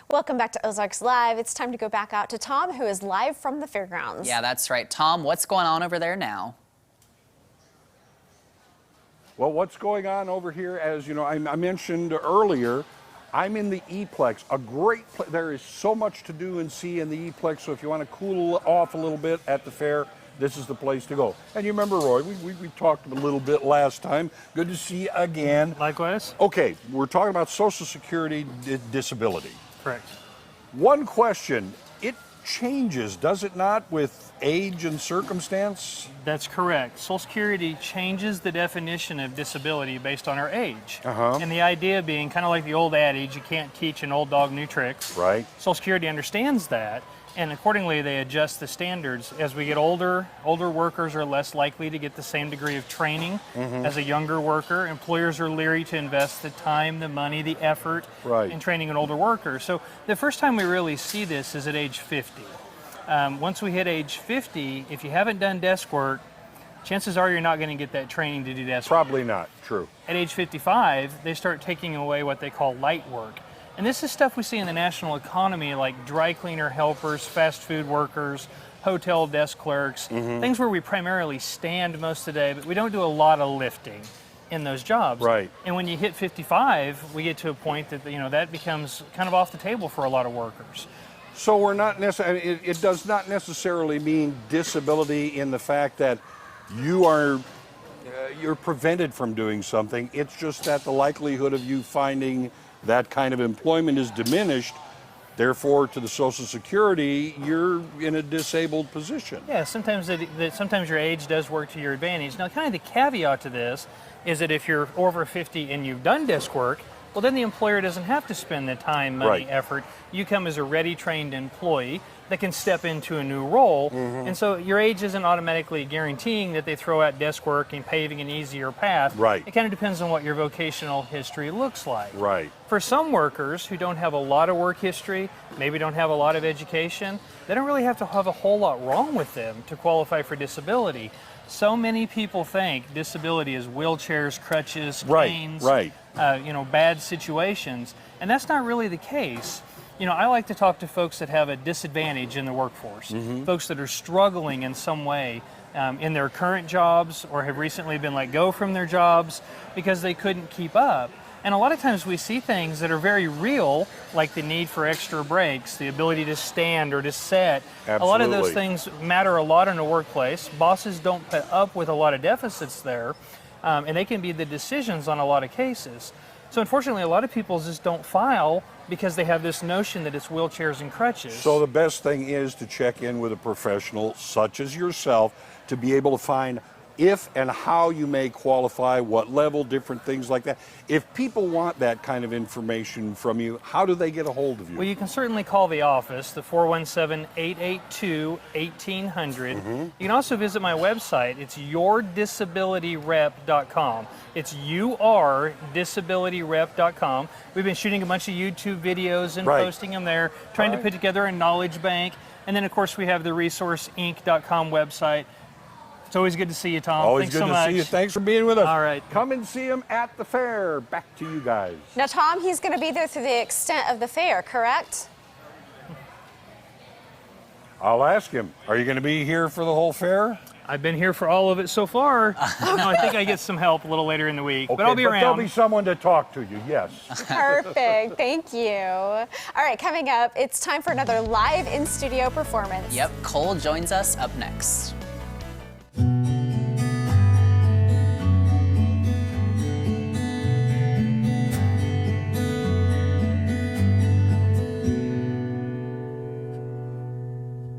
Welcome back to Ozarks Live. It's time to go back out to Tom, who is live from the fairgrounds. Yeah, that's right. Tom, what's going on over there now? Well, what's going on over here, as you know, I mentioned earlier, I'm in the E-Plex, a great place. There is so much to do and see in the E-Plex, so if you want to cool off a little bit at the fair, this is the place to go. And you remember, Roy, we talked a little bit last time. Good to see you again. Likewise. Okay, we're talking about Social Security disability. Correct. One question, it changes, does it not, with age and circumstance? That's correct. Social Security changes the definition of disability based on our age. And the idea being kind of like the old adage, you can't teach an old dog new tricks. Right. Social Security understands that, and accordingly they adjust the standards. As we get older workers are less likely to get the same degree of training as a younger worker. Employers are leery to invest the time, the money, the effort in training an older worker. So the first time we really see this is at age 50. Once we hit age 50, if you haven't done desk work, chances are you're not going to get that training to do desk work. Probably not, true. At age 55, they start taking away what they call light work. And this is stuff we see in the national economy, like dry cleaner helpers, fast food workers, hotel desk clerks, things where we primarily stand most of the day, but we don't do a lot of lifting in those jobs. Right. And when you hit 55, we get to a point that, that becomes kind of off the table for a lot of workers. So we're not necessarily, it does not necessarily mean disability in the fact that you're prevented from doing something. It's just that the likelihood of you finding that kind of employment is diminished. Therefore, to the Social Security, you're in a disabled position. Yeah, sometimes your age does work to your advantage. Now, kind of the caveat to this is that if you're over 50 and you've done desk work, well, then the employer doesn't have to spend the time, money, effort. You come as a ready, trained employee that can step into a new role. And so your age isn't automatically guaranteeing that they throw out desk work and paving an easier path. Right. It kind of depends on what your vocational history looks like. Right. For some workers who don't have a lot of work history, maybe don't have a lot of education, they don't really have to have a whole lot wrong with them to qualify for disability. So many people think disability is wheelchairs, crutches, canes, bad situations, and that's not really the case. I like to talk to folks that have a disadvantage in the workforce, folks that are struggling in some way in their current jobs or have recently been let go from their jobs because they couldn't keep up. And a lot of times we see things that are very real, like the need for extra breaks, the ability to stand or to sit. Absolutely. A lot of those things matter a lot in a workplace. Bosses don't put up with a lot of deficits there, and they can be the decisions on a lot of cases. So unfortunately, a lot of people just don't file because they have this notion that it's wheelchairs and crutches. So the best thing is to check in with a professional such as yourself to be able to find if and how you may qualify, what level, different things like that. If people want that kind of information from you, how do they get a hold of you? Well, you can certainly call the office, the 417-882-1800. You can also visit my website. It's yourdisabilityrep.com. It's yourdisabilityrep.com. We've been shooting a bunch of YouTube videos and posting them there, trying to put together a knowledge bank. And then, of course, we have the resourceinc.com website. It's always good to see you, Tom. Always Thanks good so to much. see you. Thanks for being with us. All right. Come and see him at the fair. Back to you guys. Now, Tom, he's going to be there through the extent of the fair, correct? I'll ask him. Are you going to be here for the whole fair? I've been here for all of it so far. I think I get some help a little later in the week, but I'll be around. There'll be someone to talk to you, yes. Perfect. Thank you. All right, coming up, it's time for another live in-studio performance. Yep, Cole joins us up next.